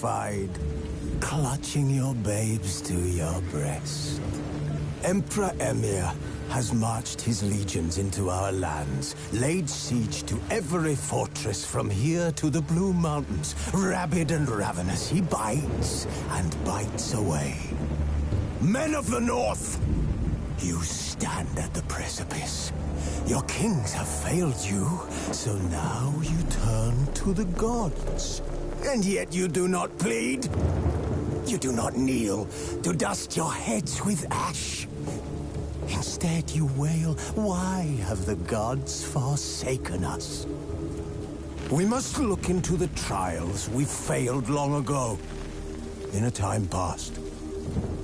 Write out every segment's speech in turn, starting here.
terrified, clutching your babes to your breast. Emperor Emir has marched his legions into our lands, laid siege to every fortress from here to the Blue Mountains. Rabid and ravenous, he bites and bites away. Men of the North, you stand at the precipice. Your kings have failed you, so now you turn to the gods. And yet you do not plead. You do not kneel to dust your heads with ash. Instead you wail, why have the gods forsaken us? We must look into the trials we failed long ago. In a time past,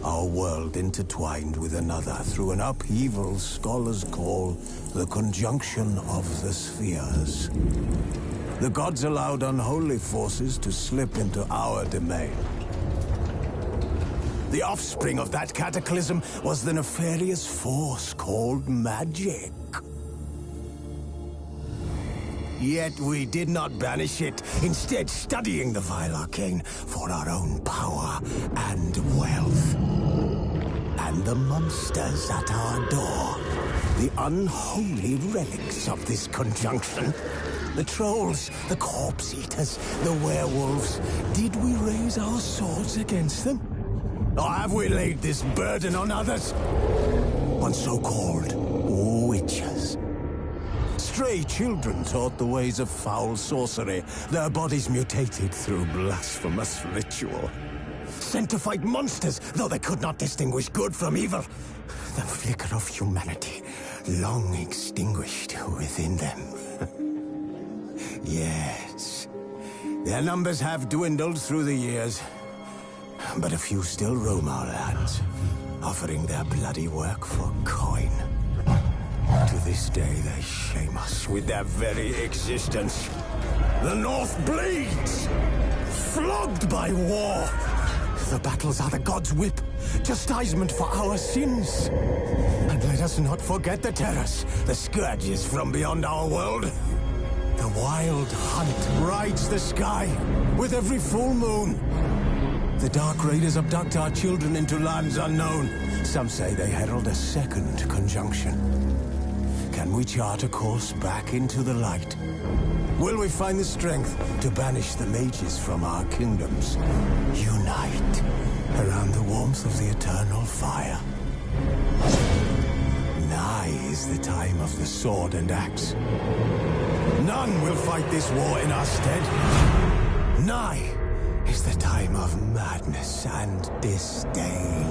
our world intertwined with another through an upheaval scholars call the conjunction of the spheres. The gods allowed unholy forces to slip into our domain. The offspring of that cataclysm was the nefarious force called magic. Yet we did not banish it, instead studying the vile arcane for our own power and wealth. And the monsters at our door, the unholy relics of this conjunction. The trolls, the corpse-eaters, the werewolves. Did we raise our swords against them? Or have we laid this burden on others? On so-called witches. Stray children taught the ways of foul sorcery, their bodies mutated through blasphemous ritual. Sent to fight monsters, though they could not distinguish good from evil. The flicker of humanity, long extinguished within them. Yes, their numbers have dwindled through the years. But a few still roam our lands, offering their bloody work for coin. To this day, they shame us with their very existence. The North bleeds, flogged by war. The battles are the gods' whip, chastisement for our sins. And let us not forget the terrors, the scourges from beyond our world. The wild hunt rides the sky with every full moon. The Dark Raiders abduct our children into lands unknown. Some say they herald a second conjunction. Can we chart a course back into the light? Will we find the strength to banish the mages from our kingdoms? Unite around the warmth of the eternal fire. Nigh is the time of the sword and axe. None will fight this war in our stead. Nigh is the time of madness and disdain.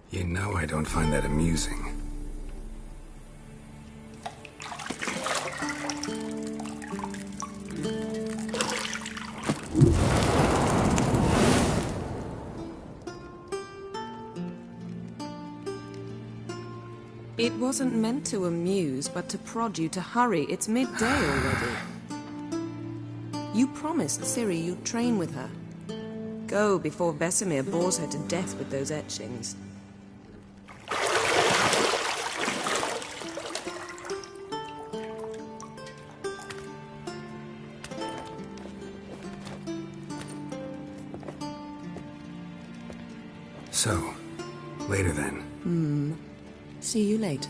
You know I don't find that amusing. It wasn't meant to amuse, but to prod you to hurry. It's midday already. You promised Ciri you'd train with her. Go before Vesemir bores her to death with those etchings. So, later then. See you later.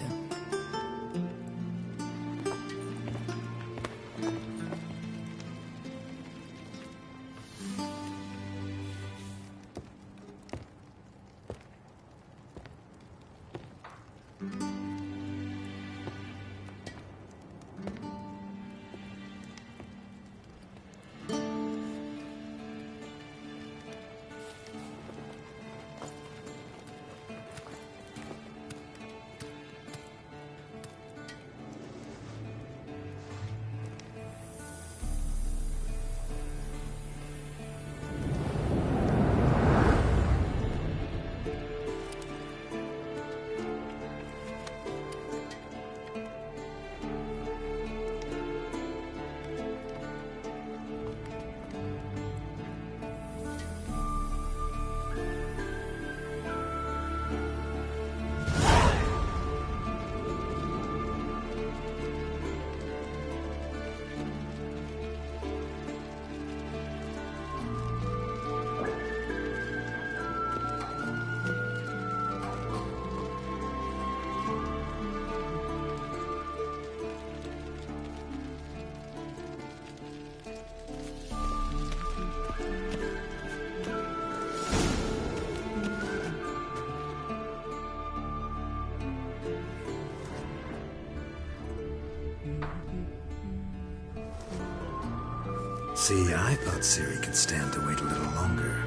See, I thought Ciri could stand to wait a little longer.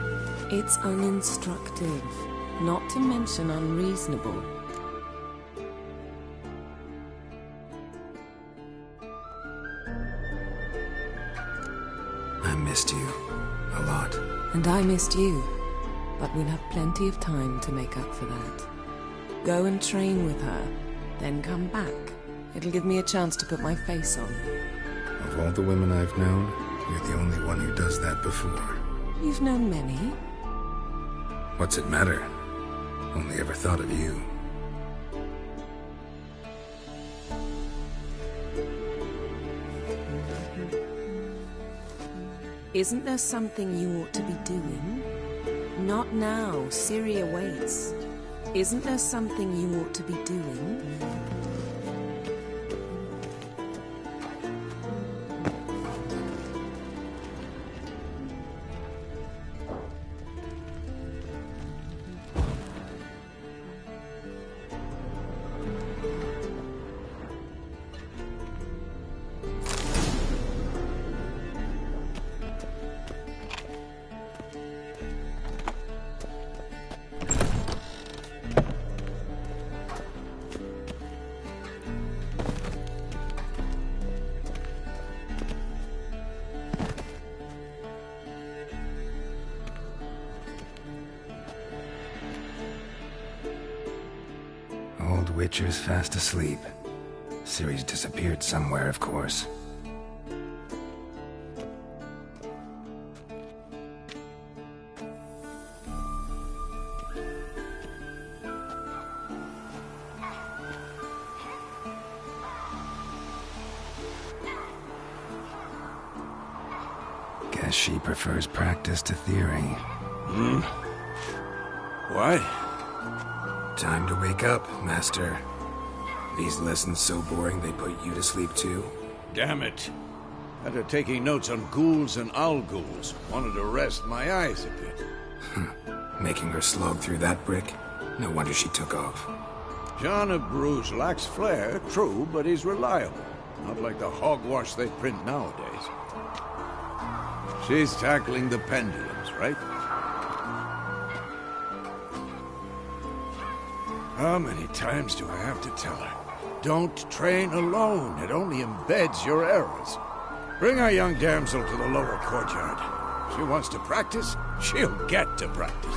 It's uninstructive, not to mention unreasonable. I missed you. A lot. And I missed you. But we'll have plenty of time to make up for that. Go and train with her, then come back. It'll give me a chance to put my face on. Of all the women I've known, you're the only one who does that before. You've known many. What's it matter? Only ever thought of you. Isn't there something you ought to be doing? Not now. Ciri awaits. Isn't there something you ought to be doing? Old Witcher's fast asleep. Ciri's disappeared somewhere, of course. Guess she prefers practice to theory. What? Time to wake up, Master. These lessons so boring they put you to sleep too? Damn it. After taking notes on ghouls and owl ghouls, wanted to rest my eyes a bit. Making her slog through that brick? No wonder she took off. John of Bruges lacks flair, true, but he's reliable. Not like the hogwash they print nowadays. She's tackling the pendulums, right? How many times do I have to tell her? Don't train alone. It only embeds your errors. Bring our young damsel to the lower courtyard. If she wants to practice, she'll get to practice.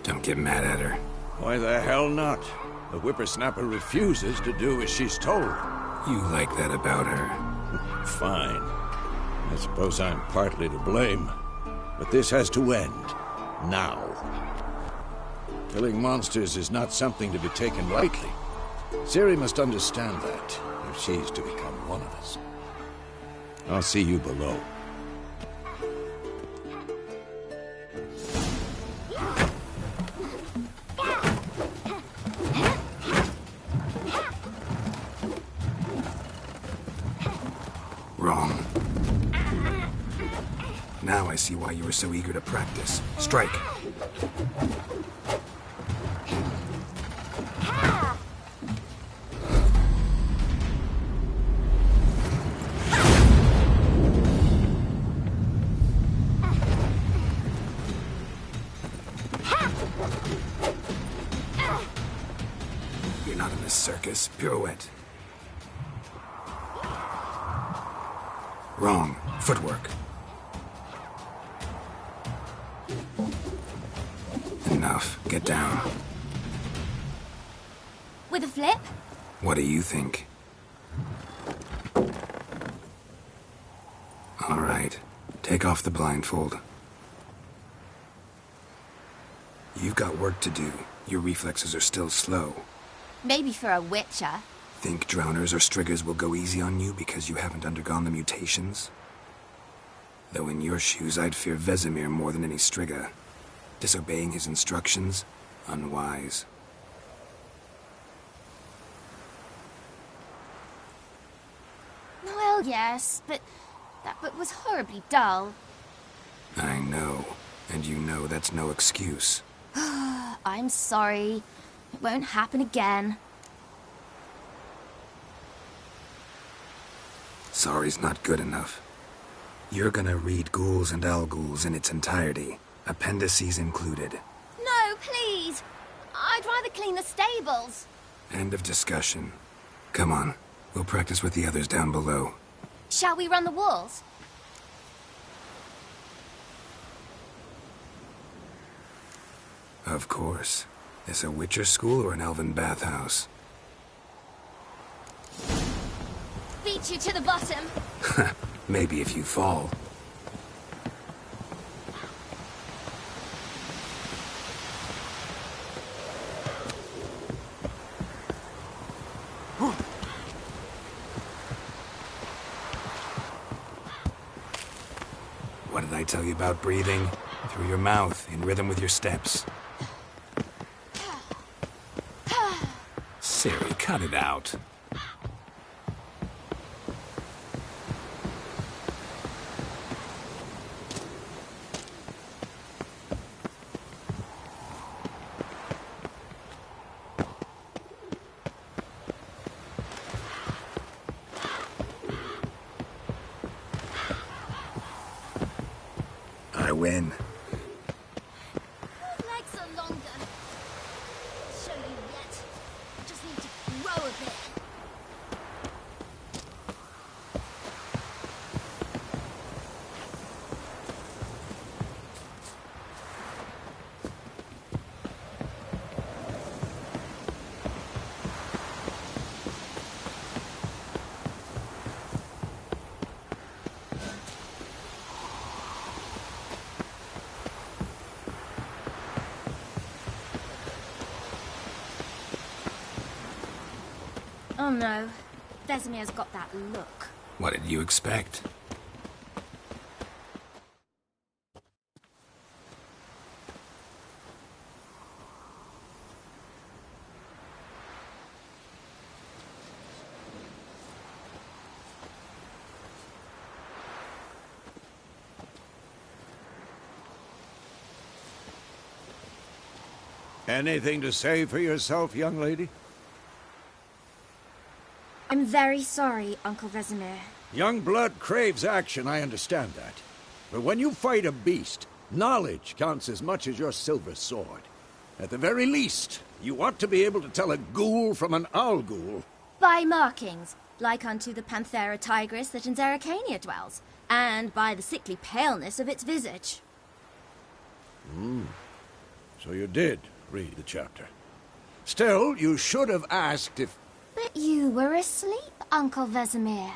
Don't get mad at her. Why the hell not? The whippersnapper refuses to do as she's told. You like that about her. Fine. I suppose I'm partly to blame. But this has to end. Now. Killing monsters is not something to be taken lightly. Ciri must understand that, if she's to become one of us. I'll see you below. Wrong. Now I see why you were so eager to practice. Strike. You're not in this circus. Pirouette. Wrong. Footwork. Enough. Get down. With a flip? What do you think? All right. Take off the blindfold. You've got work to do. Your reflexes are still slow. Maybe for a witcher. Think drowners or striggers will go easy on you because you haven't undergone the mutations? Though in your shoes, I'd fear Vesemir more than any strigger. Disobeying his instructions? Unwise. Well, yes, but that book was horribly dull. I know. And you know that's no excuse. I'm sorry. It won't happen again. Sorry's not good enough. You're gonna read Ghouls and Alghouls in its entirety, appendices included. No, please! I'd rather clean the stables. End of discussion. Come on, we'll practice with the others down below. Shall we run the walls? Of course. This a Witcher school or an elven bathhouse? Beat you to the bottom. Maybe if you fall. What did I tell you about breathing? Through your mouth, in rhythm with your steps. Ciri, cut it out. I win. Legs are longer. I'll show you yet. I just need to grow a bit. Oh no, Vesemir's got that look. What did you expect? Anything to say for yourself, young lady? I'm very sorry, Uncle Vesemir. Young blood craves action, I understand that. But when you fight a beast, Knowledge counts as much as your silver sword. At the very least, you want to be able to tell a ghoul from an owl ghoul. By markings, like unto the Panthera tigris that in Zerrikania dwells, and by the sickly paleness of its visage. So you did read the chapter. Still, you should have asked if... But you were asleep, Uncle Vesemir.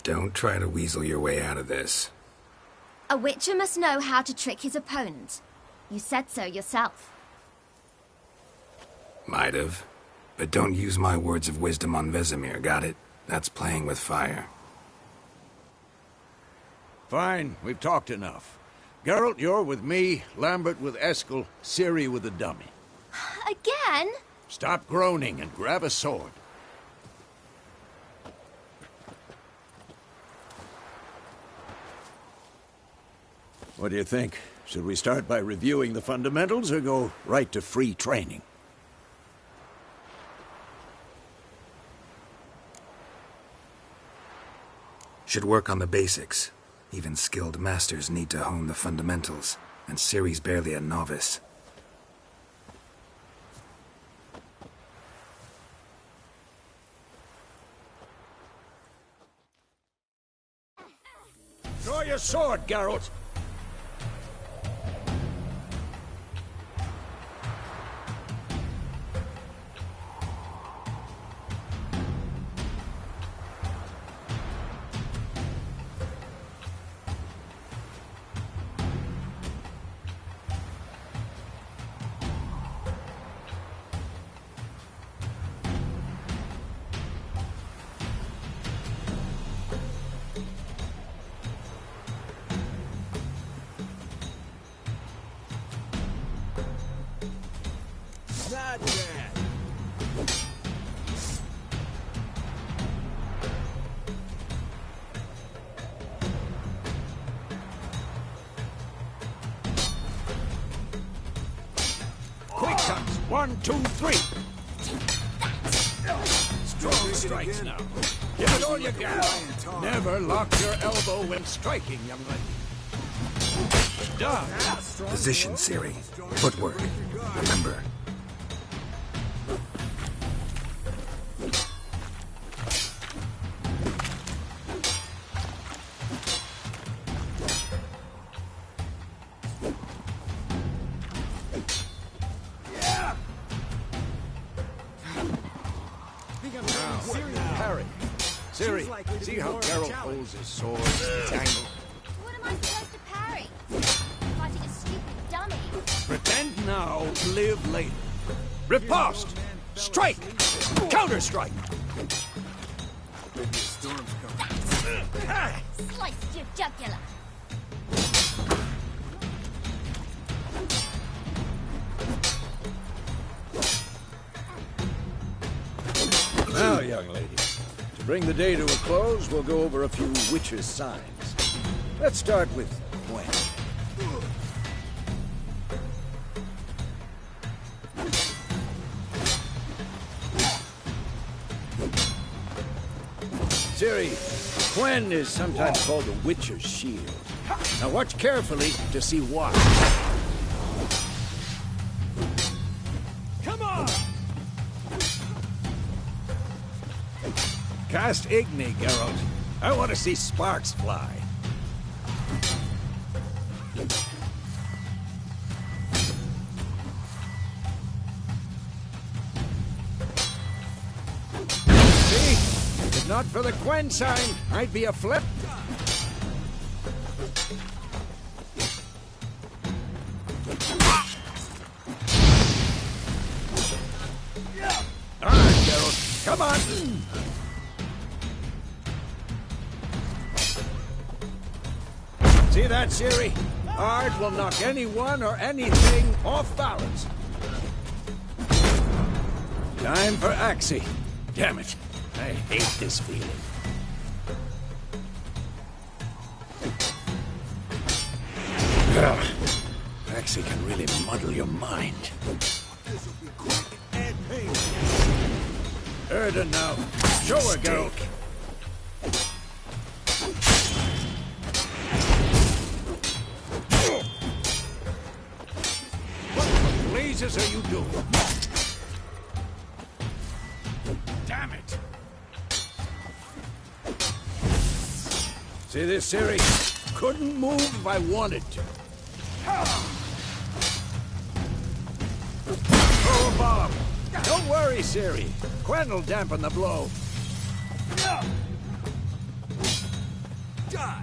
Don't try to weasel your way out of this. A witcher must know how to trick his opponent. You said so yourself. Might have. But don't use my words of wisdom on Vesemir, got it? That's playing with fire. Fine, we've talked enough. Geralt, you're with me, Lambert with Eskel, Ciri with the dummy. Again? Stop groaning and grab a sword. What do you think? Should we start by reviewing the fundamentals or go right to free training? Should work on the basics. Even skilled masters need to hone the fundamentals, and Ciri's barely a novice. Draw your sword, Geralt! Not bad. Quick cuts! 1, 2, 3! Strong strikes now. Give it all you got. Never lock your elbow when striking, young lady. Done. Position, Ciri. Footwork. Remember. Parry. Ciri, see how Geralt holds his sword tangled? What am I supposed to parry? Fighting a stupid dummy. Pretend now, live later. Riposte! Strike! Counter-strike! Sliced your jugular. Now, young lady, to bring the day to a close, we'll go over a few witches' signs. Let's start with Gwen. Ciri, Gwen is sometimes called the Witcher's Shield. Now watch carefully to see why. Come on! Cast Igni, Geralt. I want to see sparks fly. Not for the Quen sign, I'd be a flip. All right, Geralt, come on. See that, Ciri? Ard will knock anyone or anything off balance. Time for Axie. Damn it. I hate this feeling. Ugh. Axie can really muddle your mind. Erda now. Show her, Geralt. What the blazes are you doing? Damn it. See this, Ciri? Couldn't move if I wanted to. Throw a bomb. Don't worry, Ciri. Quen will dampen the blow. Die.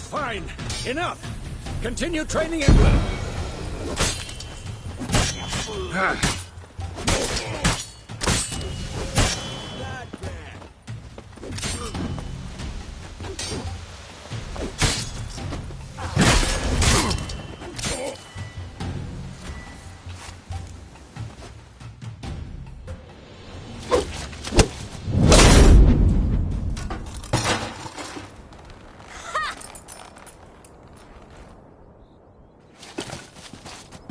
Fine. Enough. Continue training at will.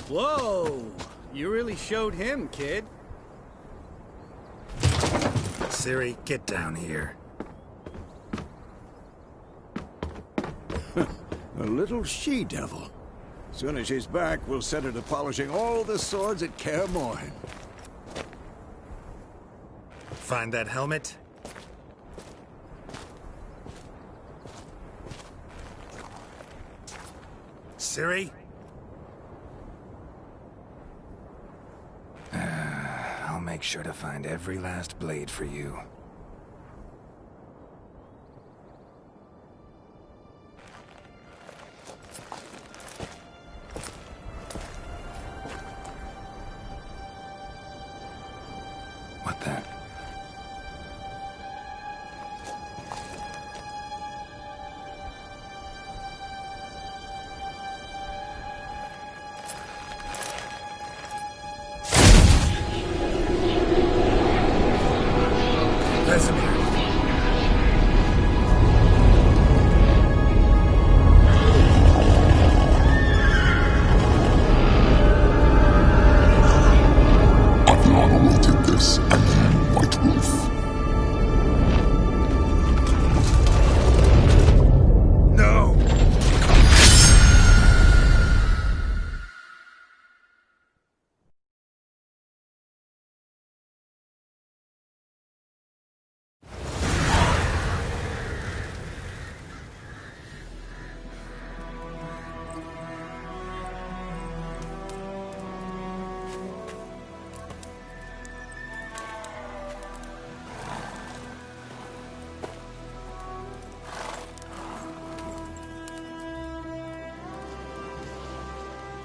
Whoa! You really showed him, kid. Ciri, get down here. A little she-devil. Soon as she's back, we'll set her to polishing all the swords at Kaer Morhen. Find that helmet? Ciri? I'll make sure to find every last blade for you. What the?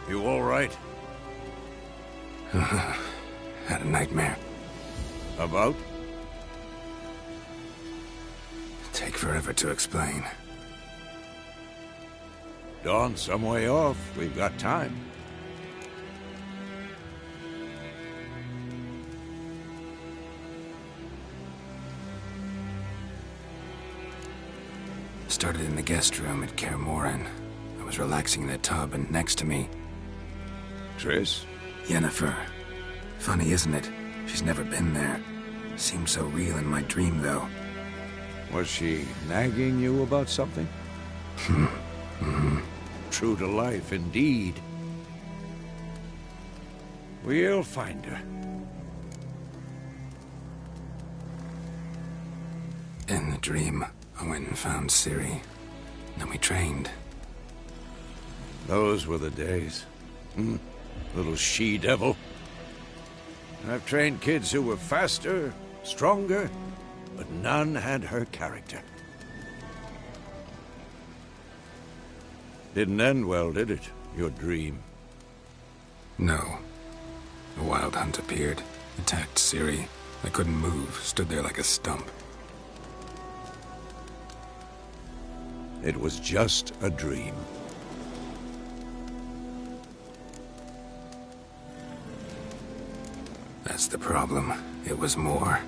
You all right? Had a nightmare. About? Take forever to explain. Dawn's some way off. We've got time. Started in the guest room at Kaer Morhen. I was relaxing in a tub, and next to me... Triss? Yennefer. Funny, isn't it? She's never been there. Seemed so real in my dream, though. Was she nagging you about something? True to life, indeed. We'll find her. In the dream, I went and found Ciri. Then we trained. Those were the days. Little she-devil. I've trained kids who were faster, stronger, but none had her character. Didn't end well, did it? Your dream? No. A wild hunt appeared, attacked Ciri. I couldn't move, stood there like a stump. It was just a dream. That's the problem. It was more.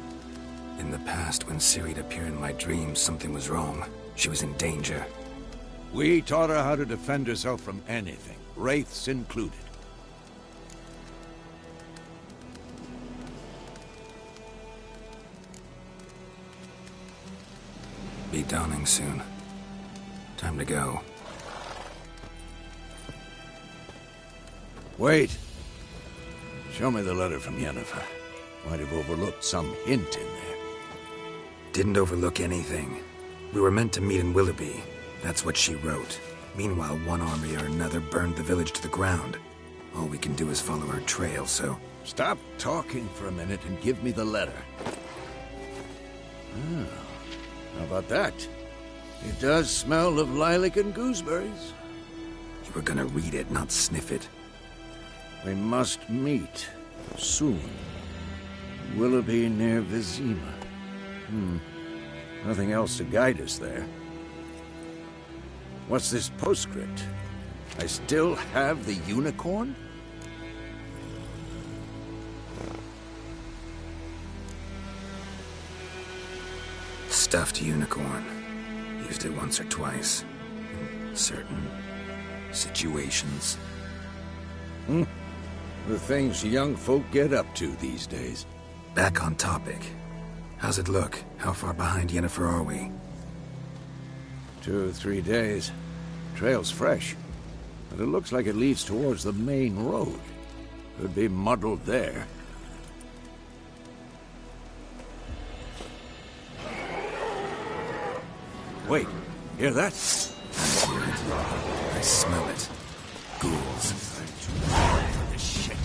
In the past, when Ciri'd appear in my dreams, something was wrong. She was in danger. We taught her how to defend herself from anything, wraiths included. Be dawning soon. Time to go. Wait. Show me the letter from Yennefer. Might have overlooked some hint in there. Didn't overlook anything. We were meant to meet in Willoughby. That's what she wrote. Meanwhile, one army or another burned the village to the ground. All we can do is follow her trail, so... Stop talking for a minute and give me the letter. How about that? It does smell of lilac and gooseberries. You were gonna read it, not sniff it. We must meet. Soon. Willoughby near Vizima. Nothing else to guide us there. What's this postscript? I still have the unicorn? Stuffed unicorn. Used it once or twice. In certain situations. The things young folk get up to these days. Back on topic. How's it look? How far behind Yennefer are we? 2 or 3 days. Trail's fresh, but it looks like it leads towards the main road. Could be muddled there. Wait, hear that? I hear it. I smell it. Ghouls. This shit.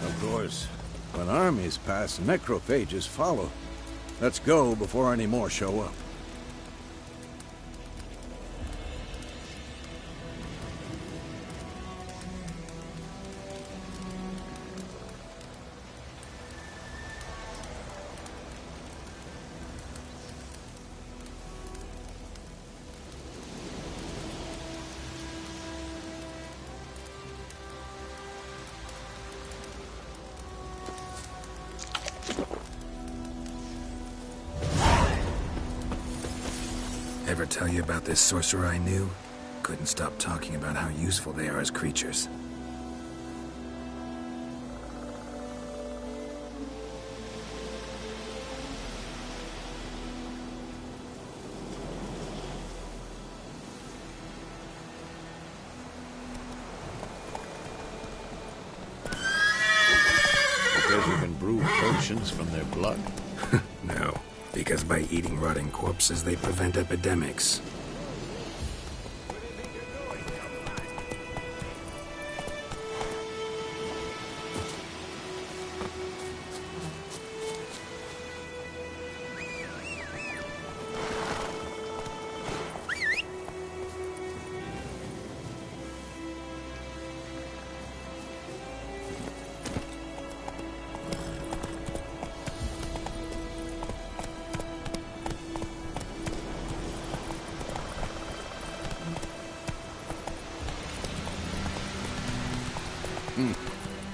Of course, when armies pass, necrophages follow. Let's go before any more show up. Ever tell you about this sorcerer I knew? Couldn't stop talking about how useful they are as creatures. infections from their blood? No, because by eating rotting corpses, they prevent epidemics.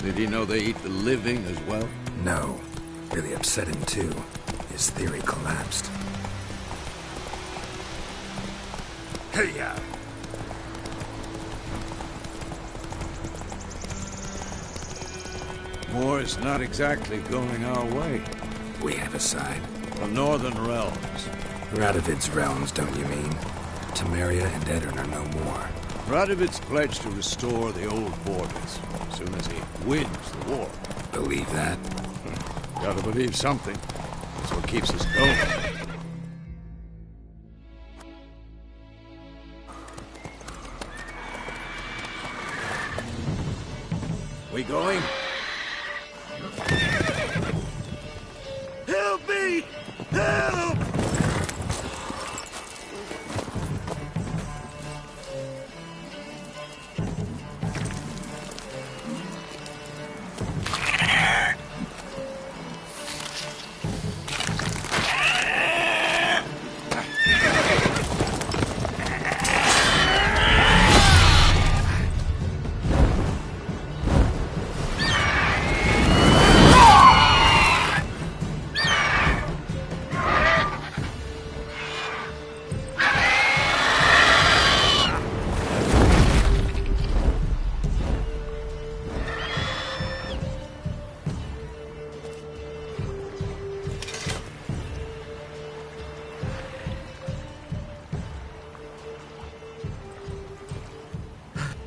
Did he know they eat the living as well? No. Really upset him, too. His theory collapsed. Hey-ya! War is not exactly going our way. We have a side. The Northern Realms. Radovid's realms, don't you mean? Temeria and Edirn are no more. Radovid's pledged to restore the old borders as soon as he wins the war. Believe that? Gotta believe something. That's what keeps us going. We going? Help me! Help!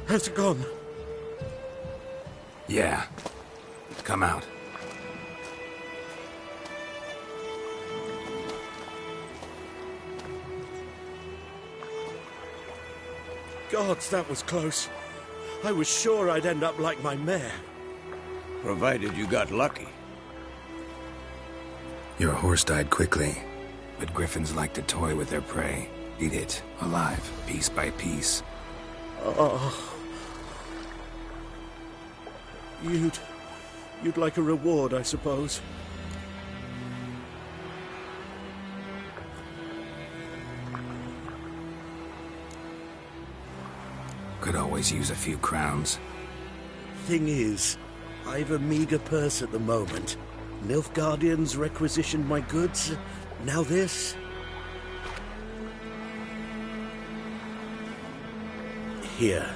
Has it gone? Yeah. Come out. Gods, that was close. I was sure I'd end up like my mare. Provided you got lucky. Your horse died quickly, but griffins like to toy with their prey. Eat it, alive, piece by piece. Oh. You'd like a reward, I suppose. Could always use a few crowns. Thing is, I've a meager purse at the moment. Nilfgaardians requisitioned my goods. Now this. Here.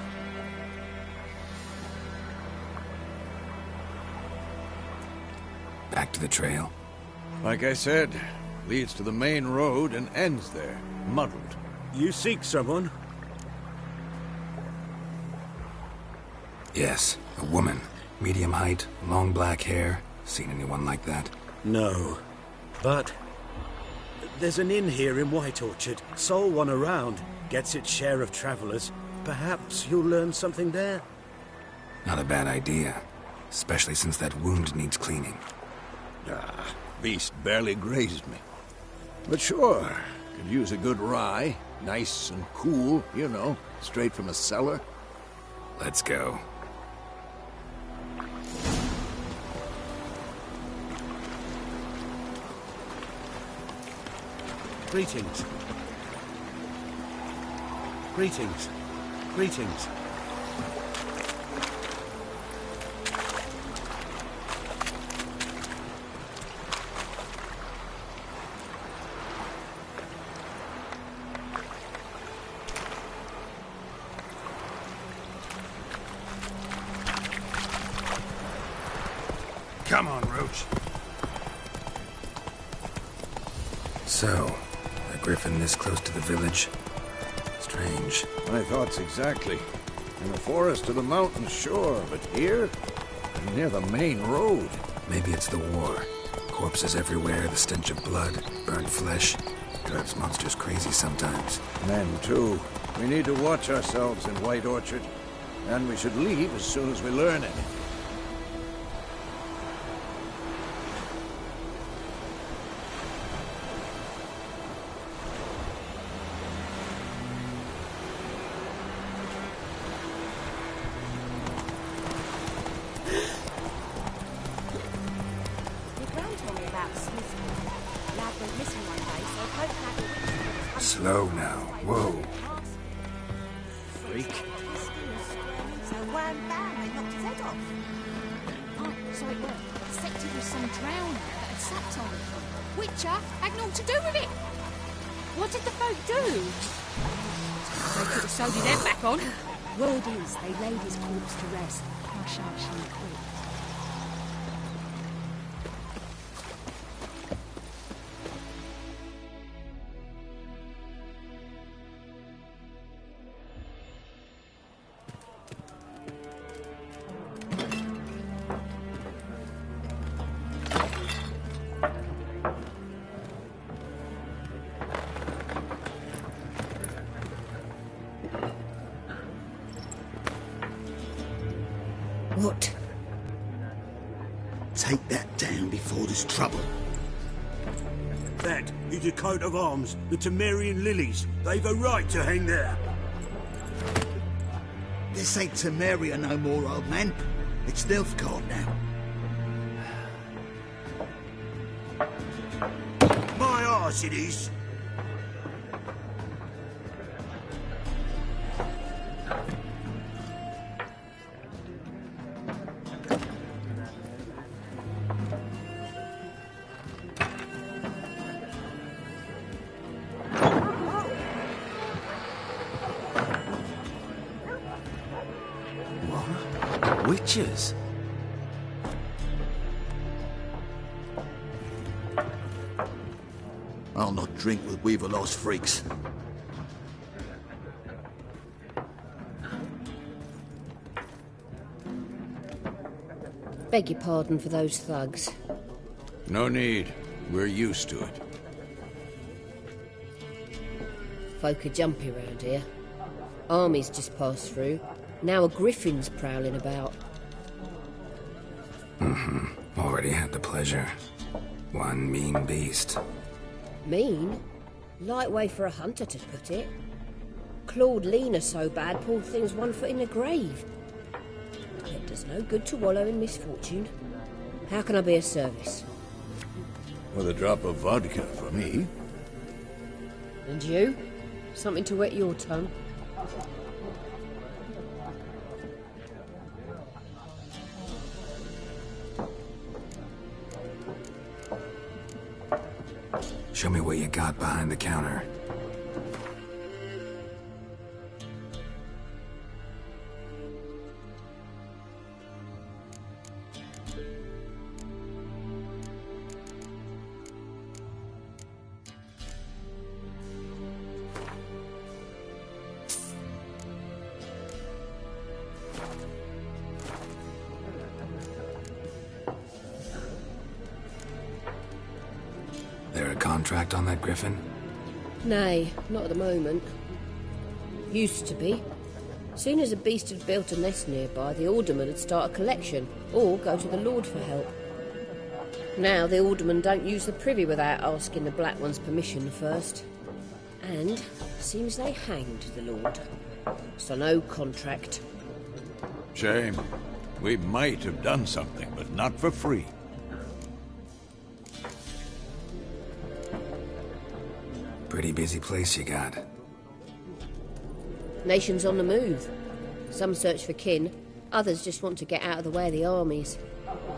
Back to the trail. Like I said, leads to the main road and ends there, muddled. You seek someone? Yes, a woman. Medium height, long black hair. Seen anyone like that? No. But there's an inn here in White Orchard. Sole one around. Gets its share of travelers. Perhaps you'll learn something there. Not a bad idea. Especially since that wound needs cleaning. Ah, beast barely grazed me. But sure, could use a good rye. Nice and cool, you know, straight from a cellar. Let's go. Greetings. Greetings. Greetings. Come on, Roach. So, a griffin this close to the village? Strange. My thoughts exactly. In the forest or the mountains, sure, but here? Near the main road. Maybe it's the war. Corpses everywhere, the stench of blood, burnt flesh. Drives monsters crazy sometimes. Men, too. We need to watch ourselves in White Orchard. And we should leave as soon as we learn anything. Slow now. Whoa. Freak. So wham bam, they knocked his head off. Oh, so it was. Suspected was some drowner that had sapped on him. Witcher had naught to do with it. What did the folk do? They could have sewed his head back on. Word is they laid his corpse to rest. Hush, hush, and quick. What? Take that down before there's trouble. That is a coat of arms, the Temerian lilies. They've a right to hang there. This ain't Temeria no more, old man. It's Nilfgaard now. My arse it is. Witches? I'll not drink with Weaver-lost freaks. Beg your pardon for those thugs. No need. We're used to it. Folk are jumpy round here. Armies just passed through. Now a griffin's prowling about. Already had the pleasure. One mean beast. Mean? Light way for a hunter to put it. Clawed Lena so bad, poor thing's 1 foot in the grave. It does no good to wallow in misfortune. How can I be of service? With a drop of vodka for me. And you? Something to wet your tongue? Show me what you got behind the counter. There a contract on that griffin? Nay, not at the moment. Used to be. Soon as a beast had built a nest nearby, the alderman would start a collection, or go to the Lord for help. Now the alderman don't use the privy without asking the Black One's permission first. And seems they hanged the Lord. So no contract. Shame. We might have done something, but not for free. Pretty busy place you got. Nations on the move. Some search for kin, others just want to get out of the way of the armies.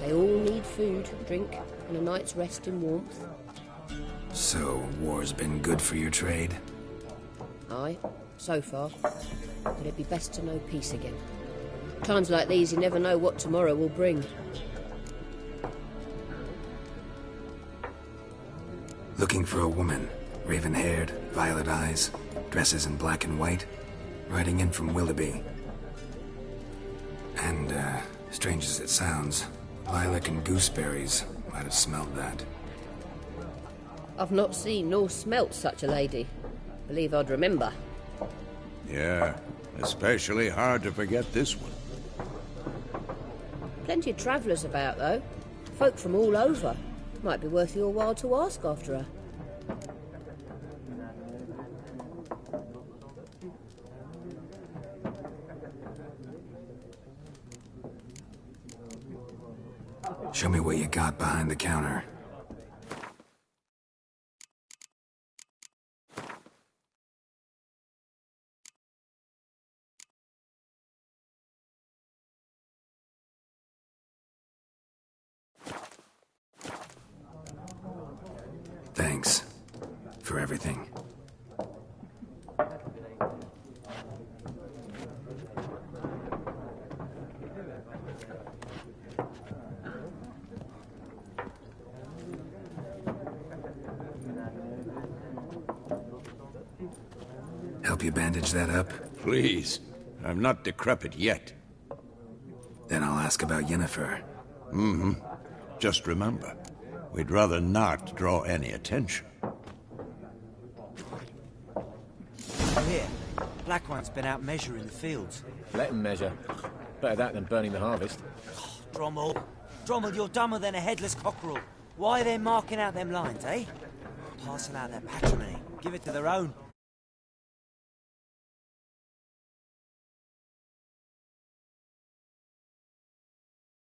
They all need food, drink, and a night's rest and warmth. So, war's been good for your trade? Aye, so far. But it'd be best to know peace again. Times like these, you never know what tomorrow will bring. Looking for a woman. Raven-haired, violet eyes, dresses in black and white. Riding in from Willoughby. And, strange as it sounds, lilac and gooseberries Might have smelled that. I've not seen nor smelt such a lady. Believe I'd remember. Yeah, especially hard to forget this one. Plenty of travellers about, though. Folk from all over. Might be worth your while to ask after her. Show me what you got behind the counter. Thanks for everything. Help you bandage that up? Please. I'm not decrepit yet. Then I'll ask about Yennefer. Mm-hmm. Just remember, we'd rather not draw any attention. Here, Black One's been out measuring the fields. Let him measure. Better that than burning the harvest. Oh, Drommel, you're dumber than a headless cockerel. Why are they marking out them lines, eh? Passing out their patrimony. Give it to their own.